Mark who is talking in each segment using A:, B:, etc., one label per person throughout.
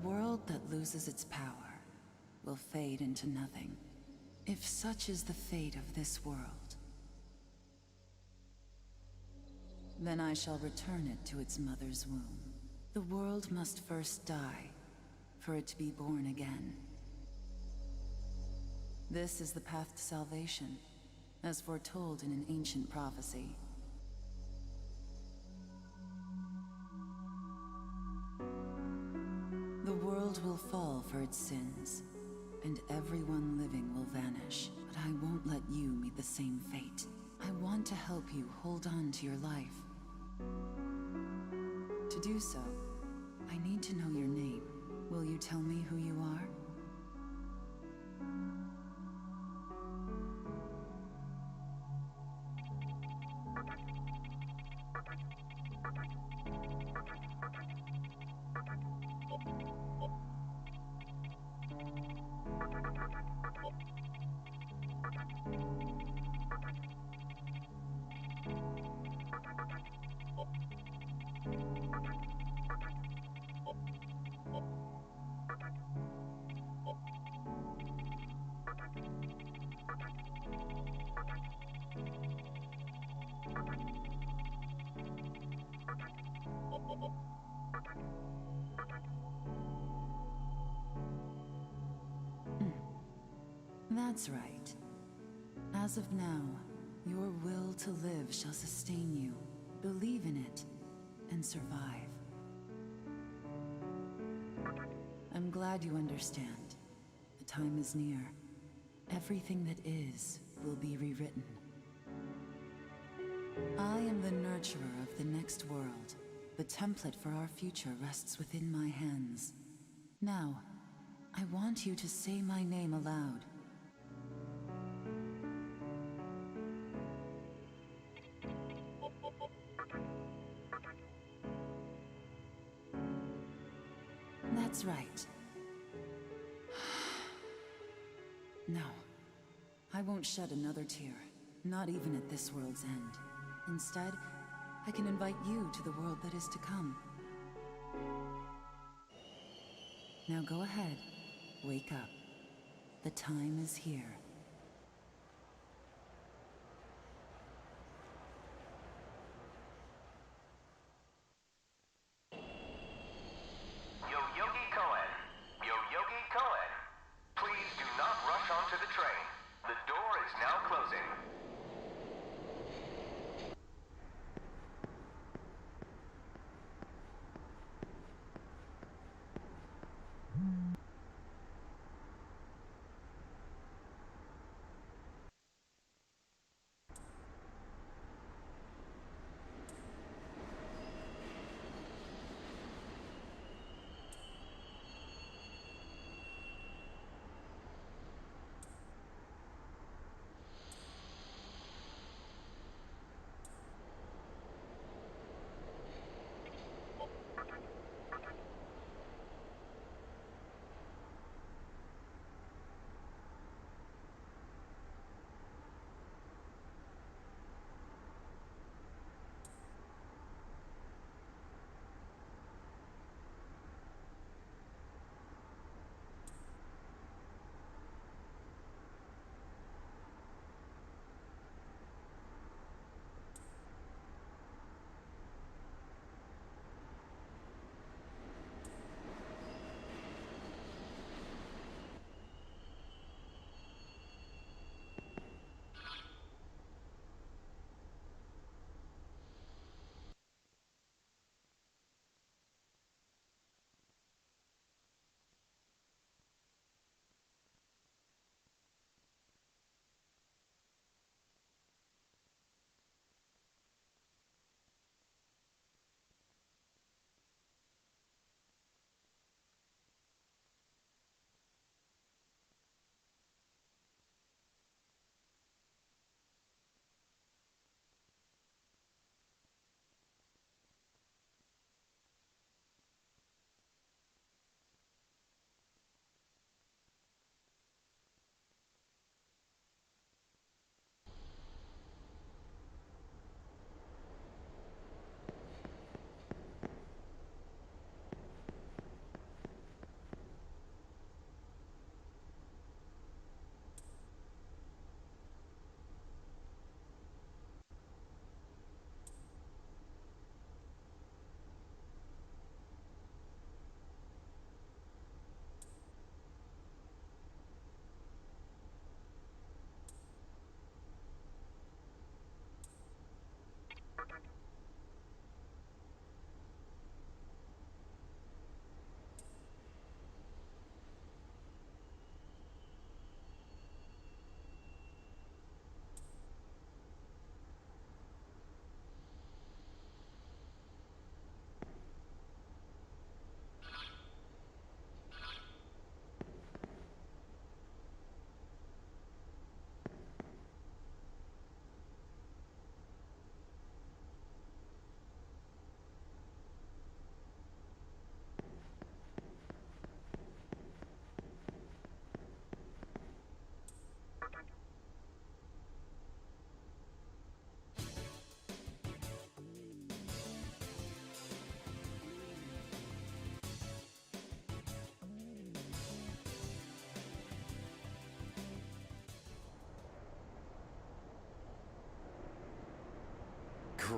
A: world that loses its power will fade into nothing. If such is the fate of this world, then I shall return it to its mother's womb. The world must first die for it to be born again. This is the path to salvation, as foretold in an ancient prophecy. The world will fall for its sins, and everyone living will vanish. But I won't let you meet the same fate. I want to help you hold on to your life. To do so, I need to know your name. Will you tell me who you are? That's right. As of now, your will to live shall sustain you. Believe in it, and survive. I'm glad you understand. The time is near. Everything that is will be rewritten. I am the nurturer of the next world. The template for our future rests within my hands. Now, I want you to say my name aloud. That's right. No, I won't shed another tear, not even at this world's end. Instead, I can invite you to the world that is to come. Now go ahead, wake up. The time is here.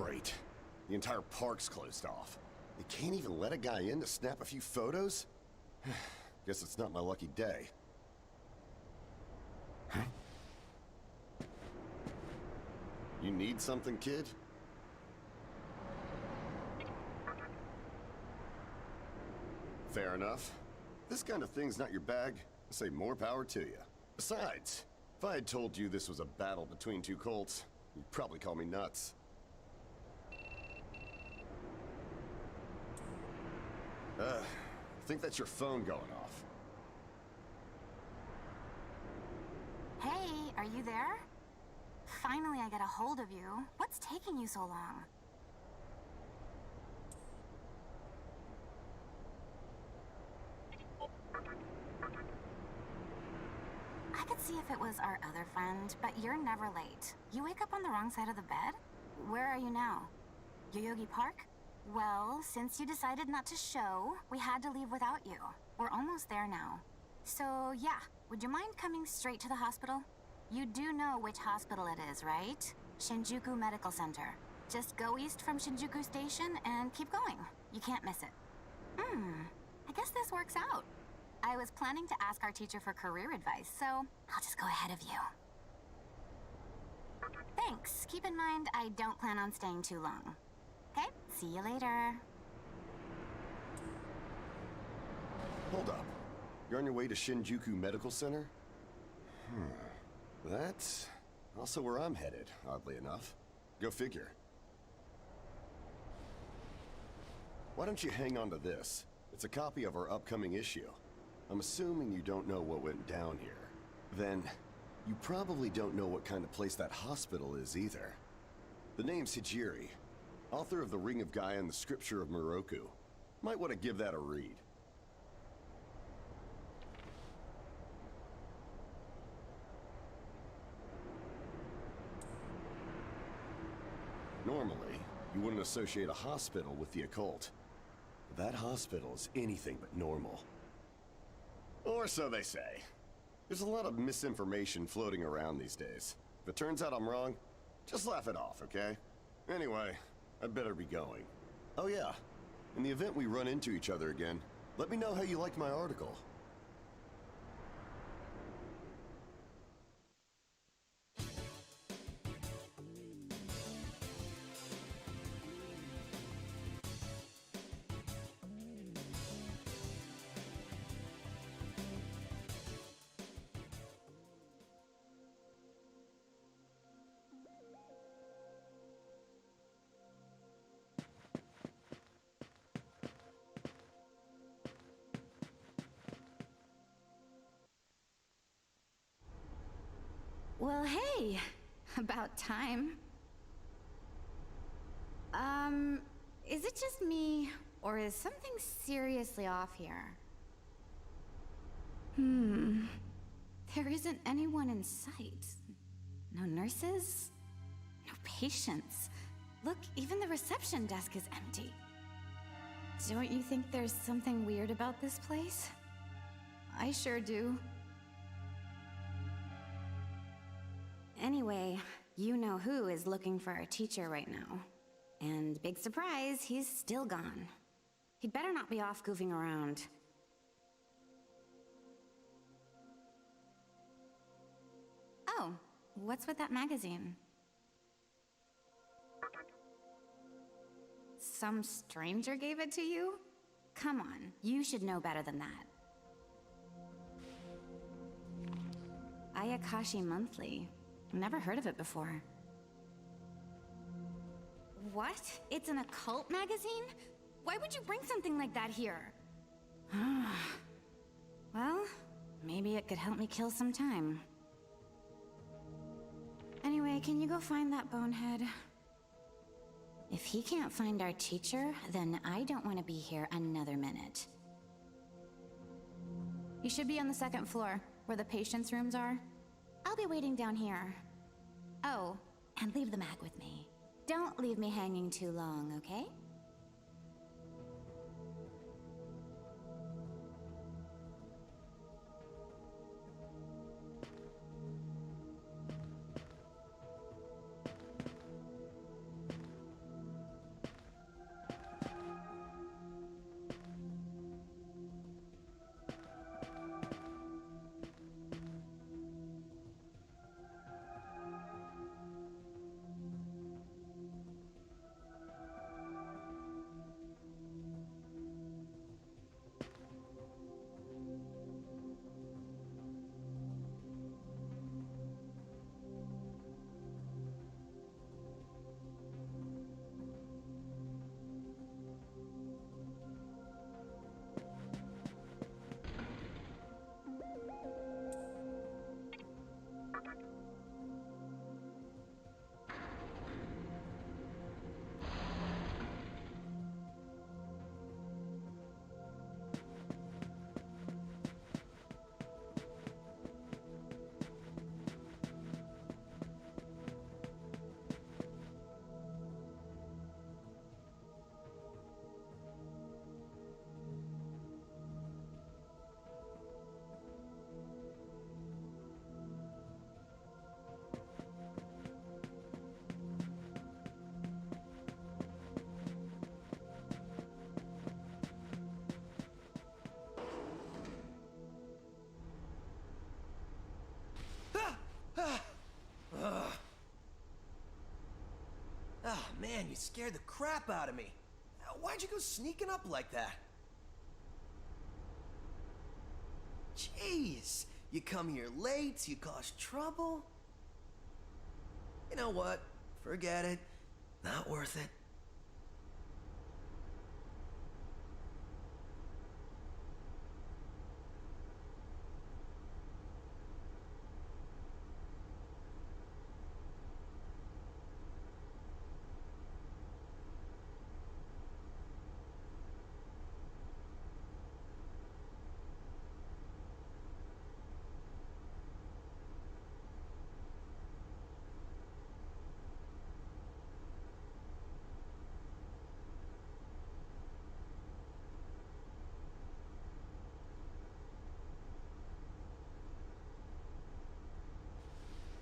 B: Great. The entire park's closed off. They can't even let a guy in to snap a few photos? Guess it's not my lucky day. Huh? You need something, kid? Fair enough. This kind of thing's not your bag. I say more power to you. Besides, if I had told you this was a battle between two Colts, you'd probably call me nuts. I think that's your phone going off.
C: Hey, are you there? Finally, I get a hold of you. What's taking you so long? I could see if it was our other friend, but you're never late. You wake up on the wrong side of the bed? Where are you now? Yoyogi Park? Well, since you decided not to show, we had to leave without you. We're almost there now. So, yeah, would you mind coming straight to the hospital? You do know which hospital it is, right? Shinjuku Medical Center. Just go east from Shinjuku Station and keep going. You can't miss it. I guess this works out. I was planning to ask our teacher for career advice, so I'll just go ahead of you. Thanks. Keep in mind, I don't plan on staying too long. Okay, see you later.
B: Hold up. You're on your way to Shinjuku Medical Center? That's also where I'm headed, oddly enough. Go figure. Why don't you hang on to this? It's a copy of our upcoming issue. I'm assuming you don't know what went down here. Then, you probably don't know what kind of place that hospital is either. The name's Hijiri, author of The Ring of Gaia and the Scripture of Moroku. Might want to give that a read. Normally, you wouldn't associate a hospital with the occult. That hospital is anything but normal. Or so they say. There's a lot of misinformation floating around these days. If it turns out I'm wrong, just laugh it off, okay? Anyway, I'd better be going. Oh yeah, in the event we run into each other again, let me know how you liked my article.
C: Well, hey, about time. Is it just me, or is something seriously off here? There isn't anyone in sight. No nurses, no patients. Look, even the reception desk is empty. Don't you think there's something weird about this place? I sure do. Anyway, you know who is looking for our teacher right now. And big surprise, he's still gone. He'd better not be off goofing around. Oh, what's with that magazine? Some stranger gave it to you? Come on, you should know better than that. Ayakashi Monthly. Never heard of it before. What? It's an occult magazine? Why would you bring something like that here? Well, maybe it could help me kill some time. Anyway, can you go find that bonehead? If he can't find our teacher, then I don't want to be here another minute. You should be on the second floor, where the patients' rooms are. I'll be waiting down here. Oh, and leave the mag with me. Don't leave me hanging too long, okay?
D: Man, you scared the crap out of me. Why'd you go sneaking up like that? Jeez, you come here late, you cause trouble. You know what? Forget it. Not worth it.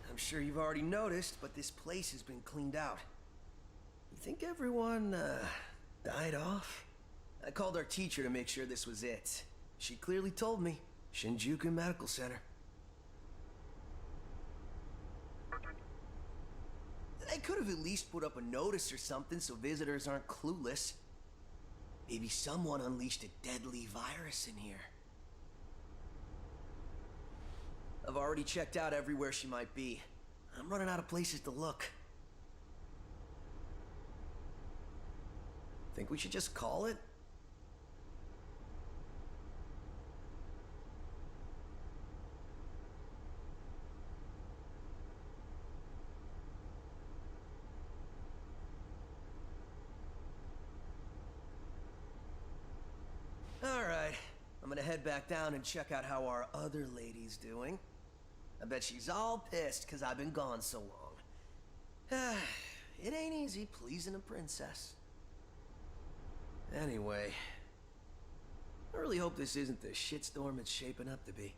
D: I'm sure you've already noticed, but this place has been cleaned out. You think everyone, died off? I called our teacher to make sure this was it. She clearly told me. Shinjuku Medical Center. They could have at least put up a notice or something so visitors aren't clueless. Maybe someone unleashed a deadly virus in here. I've already checked out everywhere she might be. I'm running out of places to look. Think we should just call it? All right, I'm gonna head back down and check out how our other lady's doing. I bet she's all pissed because I've been gone so long. It ain't easy pleasing a princess. Anyway, I really hope this isn't the shitstorm it's shaping up to be.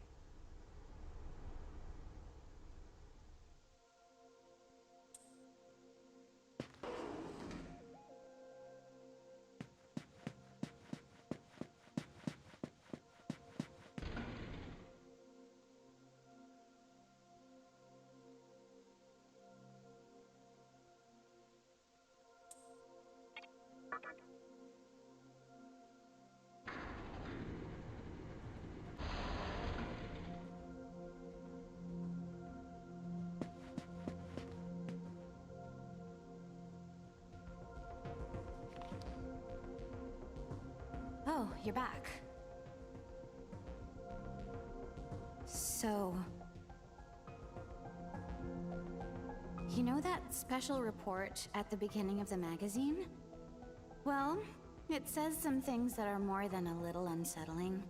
C: Oh, you're back. So... You know that special report at the beginning of the magazine? Well, it says some things that are more than a little unsettling.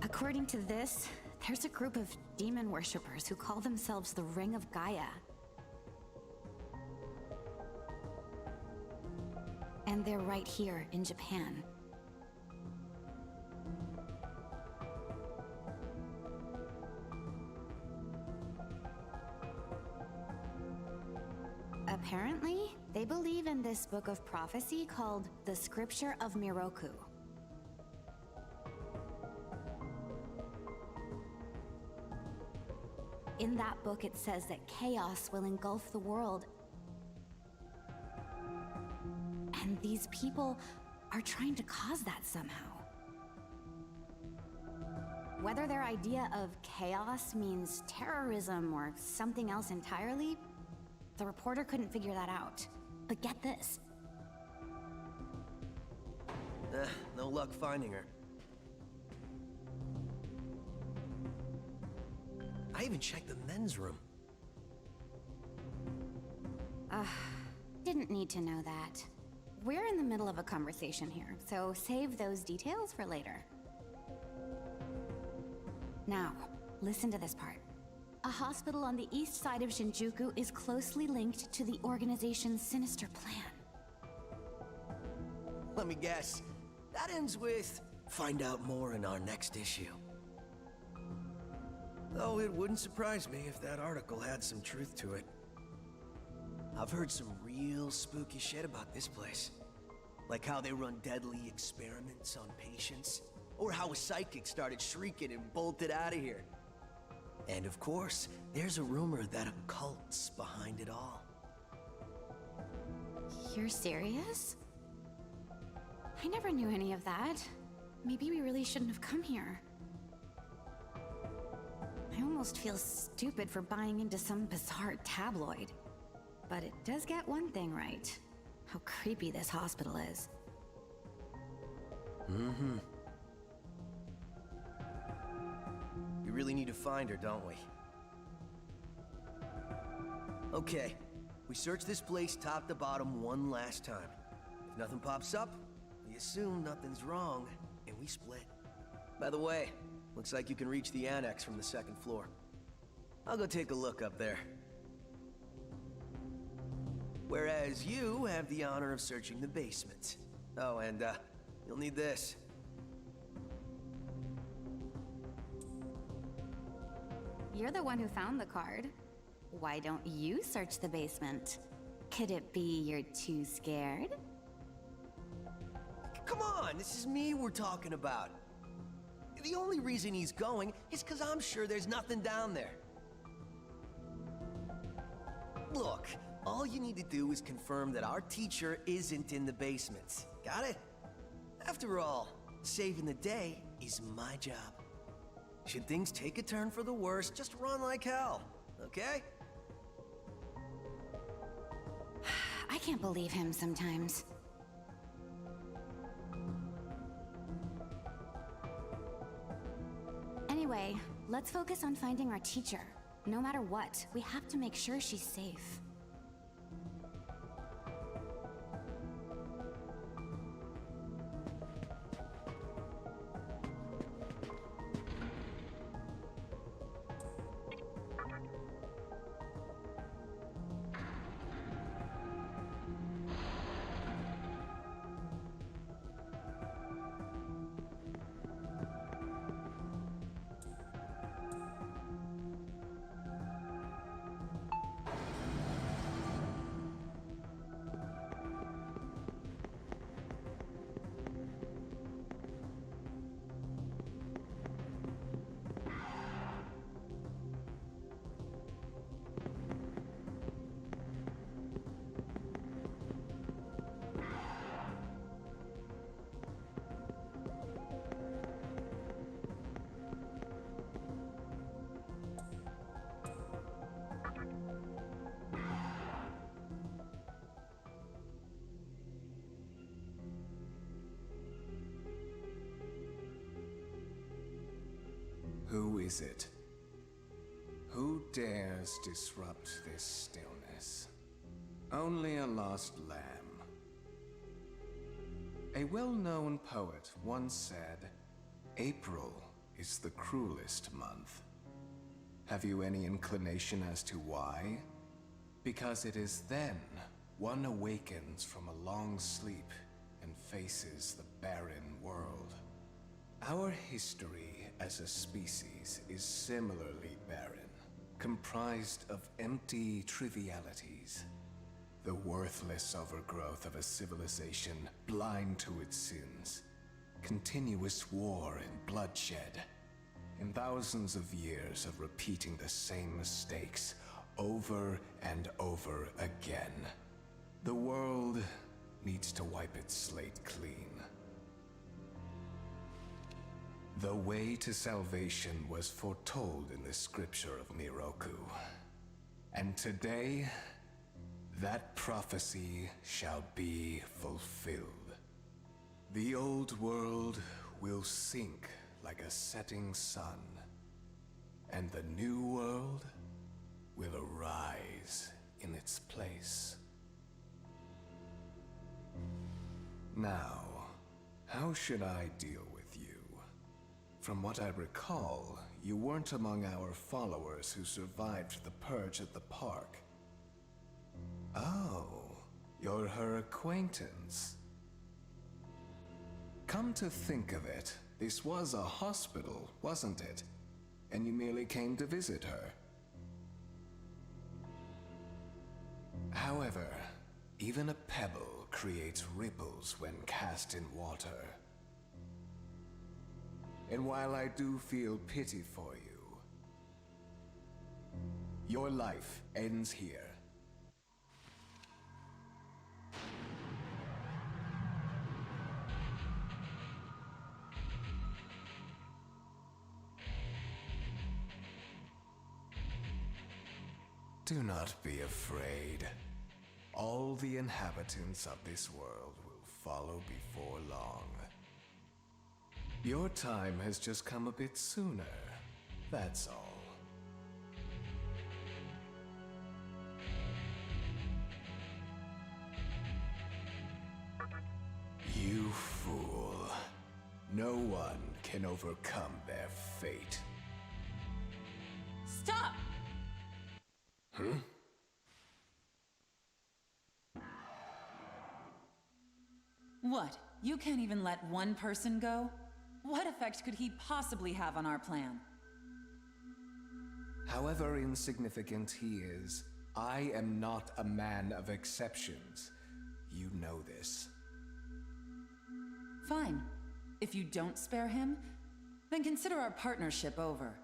C: According to this, there's a group of demon worshippers who call themselves the Ring of Gaia. And they're right here in Japan. Apparently, they believe in this book of prophecy called the Scripture of Miroku. In that book, it says that chaos will engulf the world. And these people are trying to cause that somehow. Whether their idea of chaos means terrorism or something else entirely, the reporter couldn't figure that out. But get this.
D: No luck finding her. I even checked the men's room.
C: Didn't need to know that. We're in the middle of a conversation here, so save those details for later. Now, listen to this part. A hospital on the east side of Shinjuku is closely linked to the organization's sinister plan.
D: Let me guess. That ends with, find out more in our next issue. Though it wouldn't surprise me if that article had some truth to it. I've heard some real spooky shit about this place. Like how they run deadly experiments on patients. Or how a psychic started shrieking and bolted out of here. And of course, there's a rumor that a cult's behind it all.
C: You're serious? I never knew any of that. Maybe we really shouldn't have come here. I almost feel stupid for buying into some bizarre tabloid. But it does get one thing right. How creepy this hospital is.
D: Mm-hmm. We really need to find her, don't we? Okay, we search this place top to bottom one last time. If nothing pops up, we assume nothing's wrong, and we split. By the way, looks like you can reach the annex from the second floor. I'll go take a look up there. Whereas you have the honor of searching the basement. Oh, and you'll need this.
C: You're the one who found the card. Why don't you search the basement? Could it be you're too scared?
D: Come on, this is me we're talking about. The only reason he's going is because I'm sure there's nothing down there. Look, all you need to do is confirm that our teacher isn't in the basement. Got it? After all, saving the day is my job. Should things take a turn for the worse, just run like hell, okay?
C: I can't believe him sometimes. Anyway, let's focus on finding our teacher. No matter what, we have to make sure she's safe.
E: Who is it? Who dares disrupt this stillness? Only a lost lamb. A well-known poet once said, "April is the cruelest month." Have you any inclination as to why? Because it is then one awakens from a long sleep and faces the barren world. Our history as a species is similarly barren, comprised of empty trivialities. The worthless overgrowth of a civilization blind to its sins. Continuous war and bloodshed. And thousands of years of repeating the same mistakes over and over again. The world needs to wipe its slate clean. The way to salvation was foretold in the scripture of Miroku. And today, that prophecy shall be fulfilled. The old world will sink like a setting sun, and the new world will arise in its place. Now, how should I deal with you? From what I recall, you weren't among our followers who survived the purge at the park. Oh, you're her acquaintance. Come to think of it, this was a hospital, wasn't it? And you merely came to visit her. However, even a pebble creates ripples when cast in water. And while I do feel pity for you, Your life ends here. Do not be afraid. All the inhabitants of this world will follow before long. Your time has just come a bit sooner, that's all. You fool. No one can overcome their fate.
A: Stop!
E: Huh?
A: What? You can't even let one person go? What effect could he possibly have on our plan?
E: However insignificant he is, I am not a man of exceptions. You know this.
A: Fine. If you don't spare him, then consider our partnership over.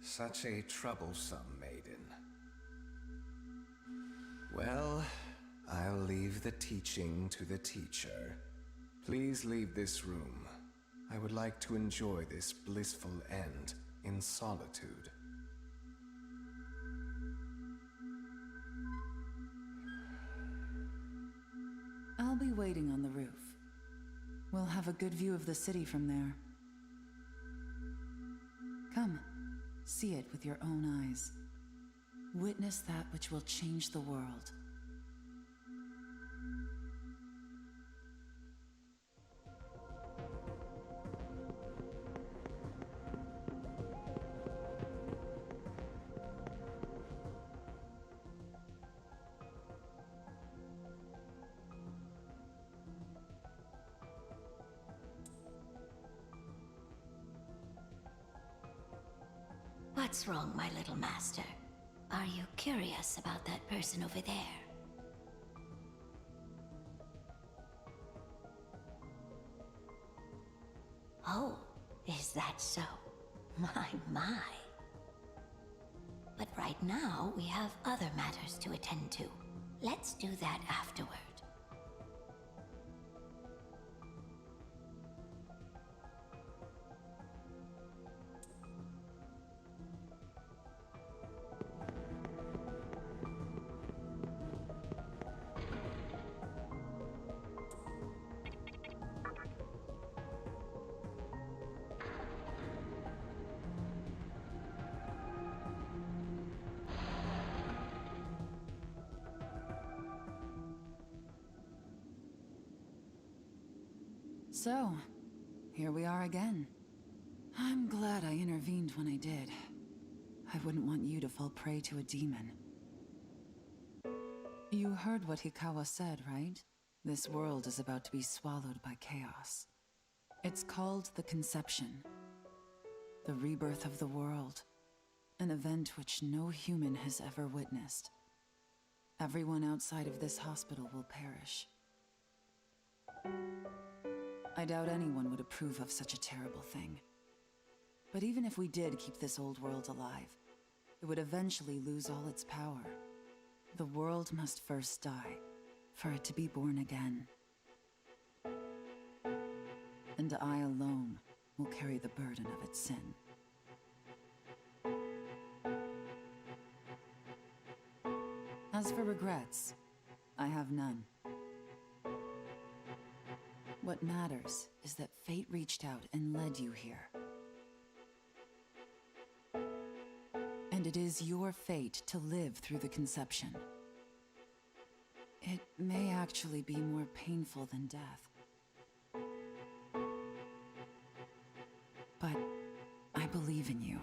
E: Such a troublesome maiden. Well, I'll leave the teaching to the teacher. Please leave this room. I would like to enjoy this blissful end in solitude.
A: I'll be waiting on the roof. We'll have a good view of the city from there. Come, see it with your own eyes. Witness that which will change the world.
F: What's wrong, my little master? Are you curious about that person over there? Oh, is that so? My. But right now, we have other matters to attend to. Let's do that afterward.
A: So, here we are again. I'm glad I intervened when I did. I wouldn't want you to fall prey to a demon. You heard what Hikawa said, right? This world is about to be swallowed by chaos. It's called the Conception. The rebirth of the world. An event which no human has ever witnessed. Everyone outside of this hospital will perish. I doubt anyone would approve of such a terrible thing. But even if we did keep this old world alive, it would eventually lose all its power. The world must first die, for it to be born again. And I alone will carry the burden of its sin. As for regrets, I have none. What matters is that fate reached out and led you here. And it is your fate to live through the Conception. It may actually be more painful than death. But I believe in you.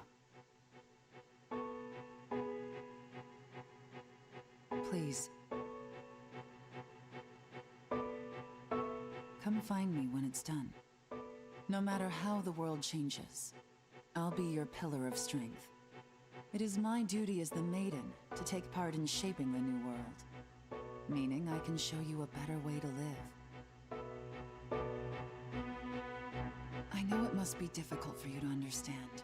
A: Please. Come find me when it's done. No matter how the world changes, I'll be your pillar of strength. It is my duty as the Maiden to take part in shaping the new world. Meaning I can show you a better way to live. I know it must be difficult for you to understand,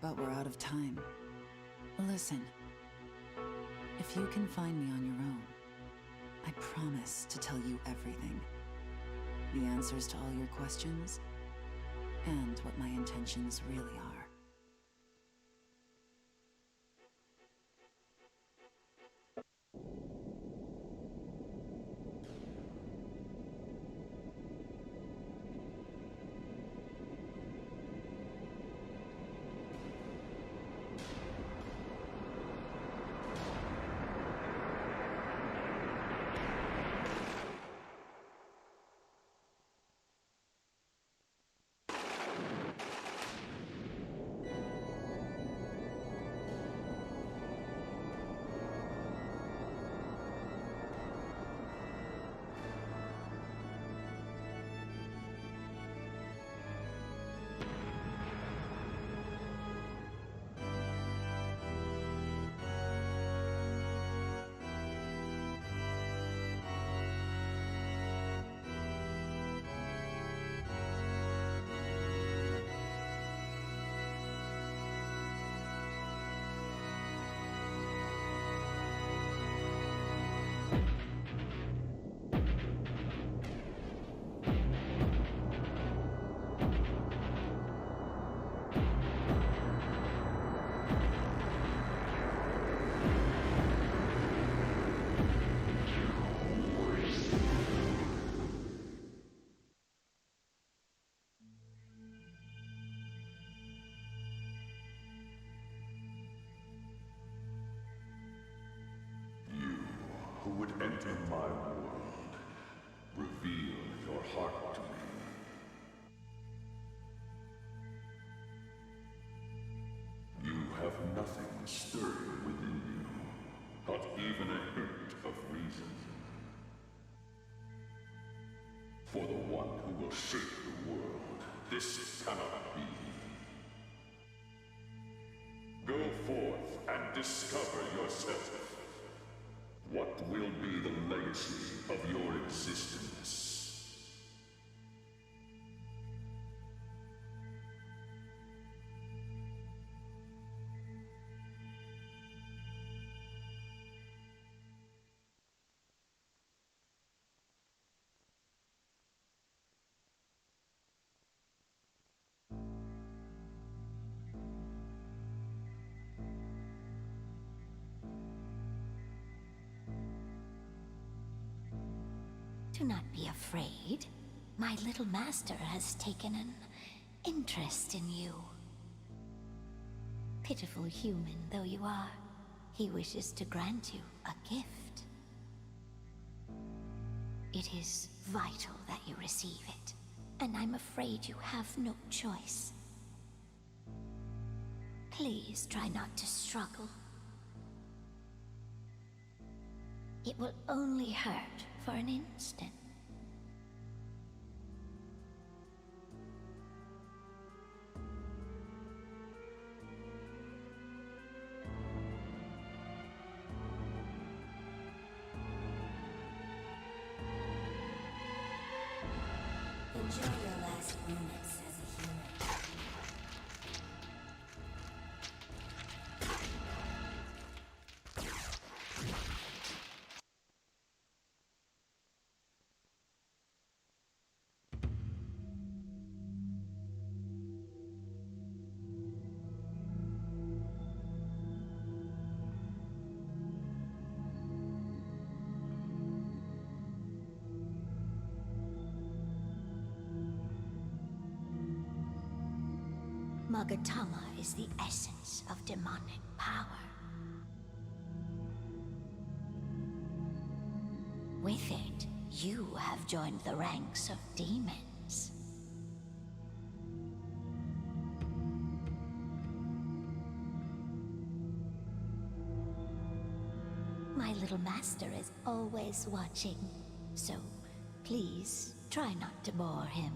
A: but we're out of time. Listen, if you can find me on your own, I promise to tell you everything. The answers to all your questions, and what my intentions really are.
G: Who would enter my world, reveal your heart to me. You have nothing stirring within you, not even a hint of reason. For the one who will shape the world, this cannot be. Go forth and discover yourself. What will be the legacy of your existence?
F: Do not be afraid. My little master has taken an interest in you. Pitiful human though you are, he wishes to grant you a gift. It is vital that you receive it, and I'm afraid you have no choice. Please try not to struggle. It will only hurt for an instant. Enjoy your last moments as a human. Magatama is the essence of demonic power. With it, you have joined the ranks of demons. My little master is always watching, so please try not to bore him.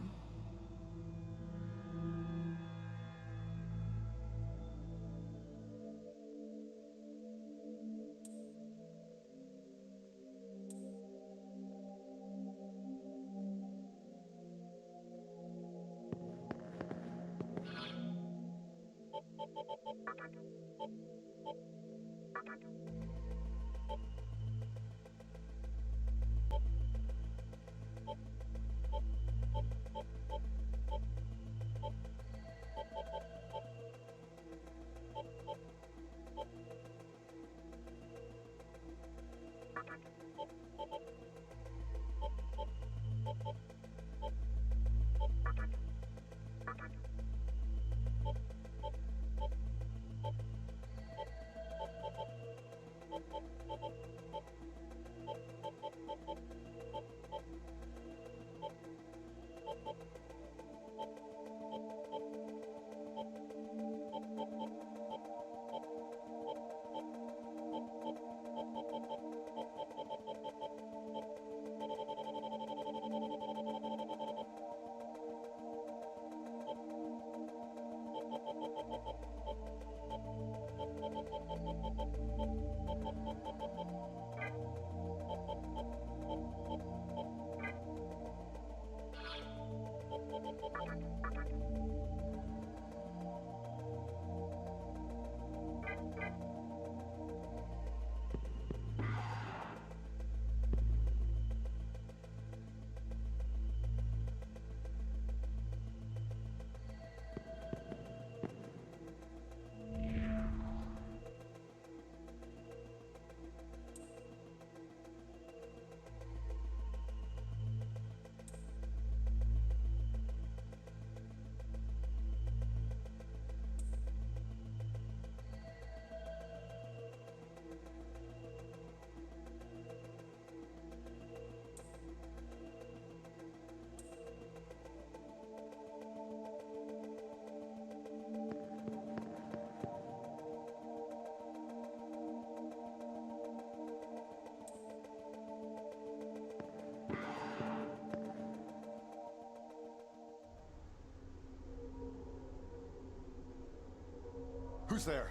B: Who's there?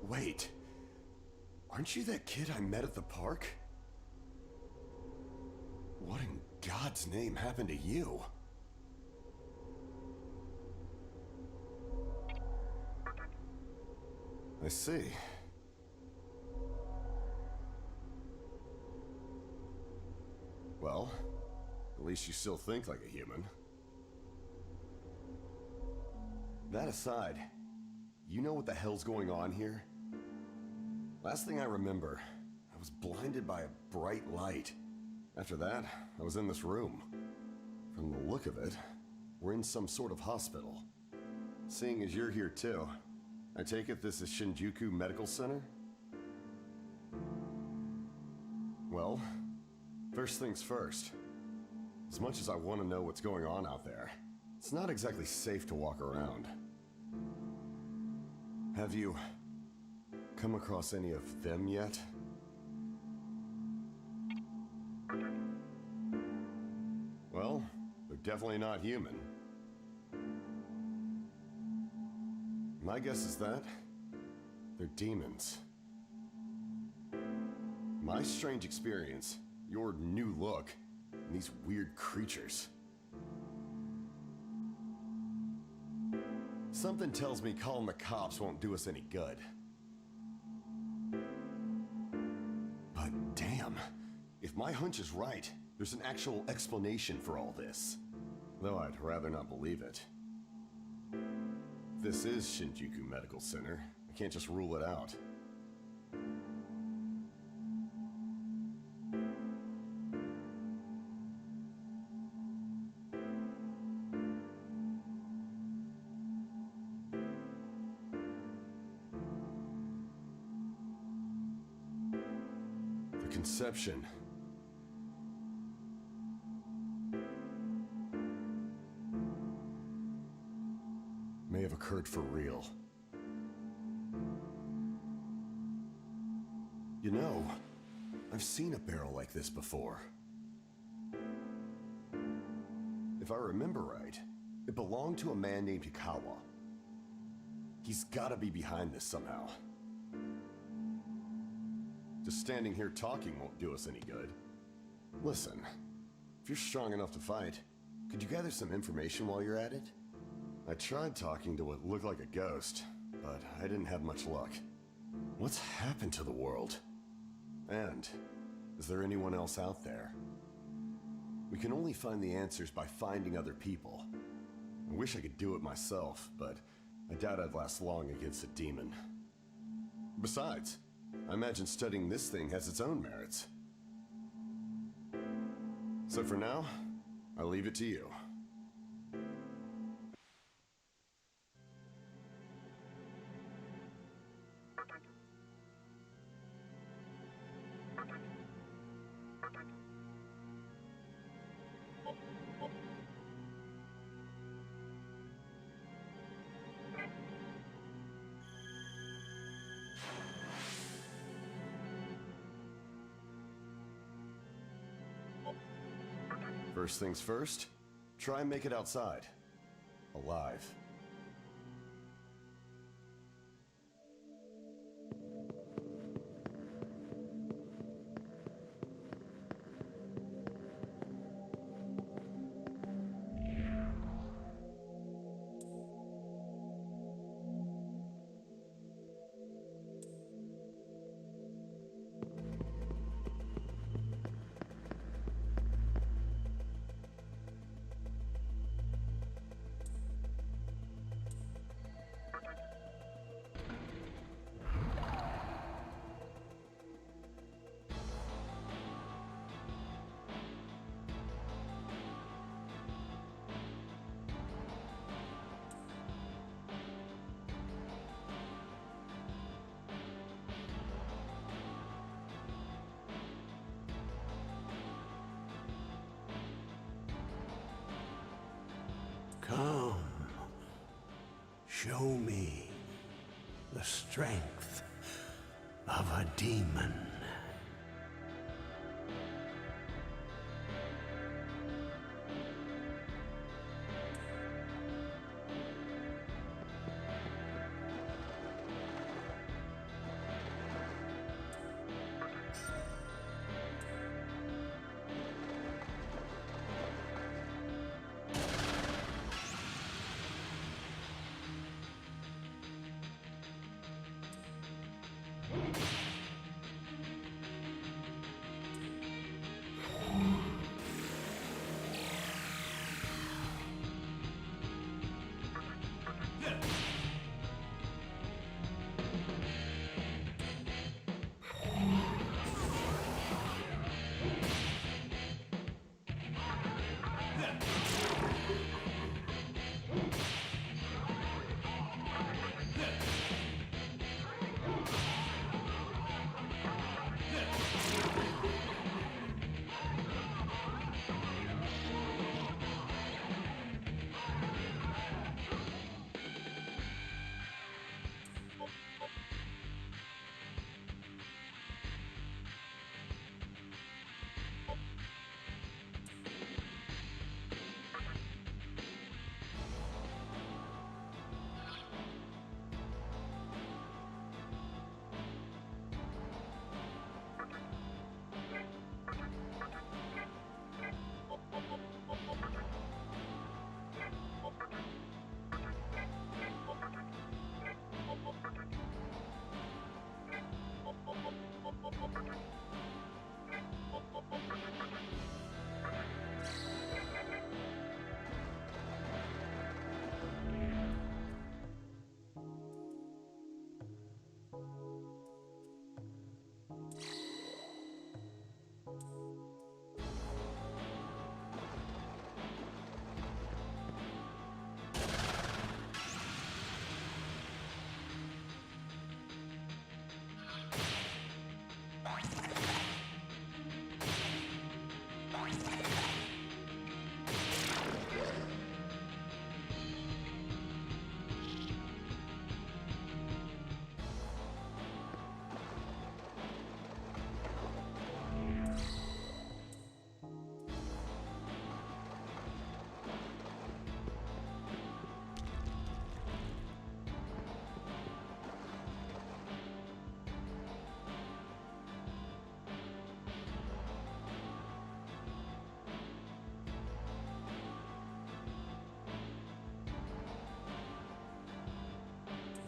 B: Wait, aren't you that kid I met at the park? What in God's name happened to you? I see. Well, at least you still think like a human. That aside, you know what the hell's going on here? Last thing I remember, I was blinded by a bright light. After that, I was in this room. From the look of it, we're in some sort of hospital. Seeing as you're here too, I take it this is Shinjuku Medical Center? Well, first things first. As much as I want to know what's going on out there, it's not exactly safe to walk around. Have you come across any of them yet? Well, they're definitely not human. My guess is that they're demons. My strange experience, your new look, and these weird creatures. Something tells me calling the cops won't do us any good. But damn, if my hunch is right, there's an actual explanation for all this. Though I'd rather not believe it. This is Shinjuku Medical Center. I can't just rule it out. The conception. May have occurred for real. You know, I've seen a barrel like this before. If I remember right, it belonged to a man named Hikawa. He's gotta be behind this somehow. Just standing here talking won't do us any good. Listen, if you're strong enough to fight, could you gather some information while you're at it? I tried talking to what looked like a ghost, but I didn't have much luck. What's happened to the world? And is there anyone else out there? We can only find the answers by finding other people. I wish I could do it myself, but I doubt I'd last long against a demon. Besides, I imagine studying this thing has its own merits. So for now, I'll leave it to you. First things first, try and make it outside. Alive.
H: Come, show me the strength of a demon.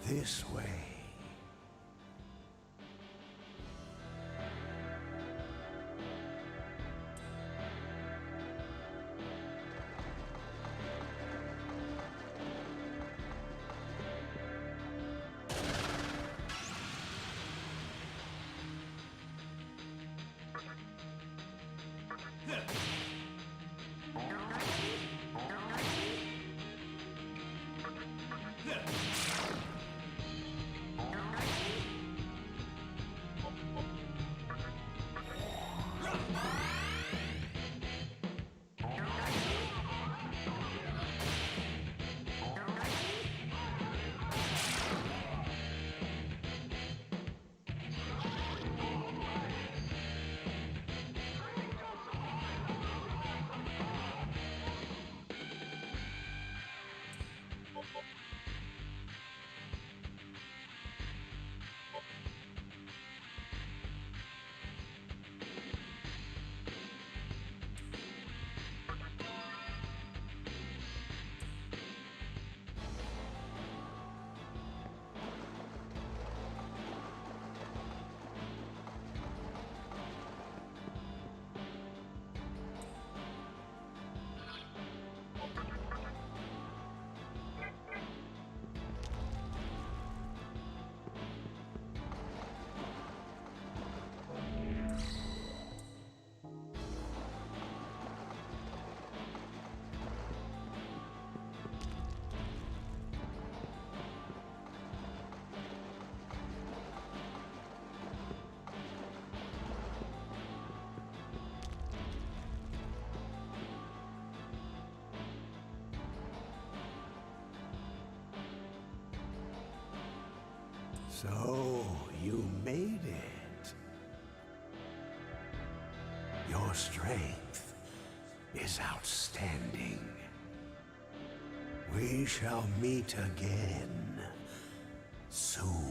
H: This way. So, you made it. Your strength is outstanding. We shall meet again soon.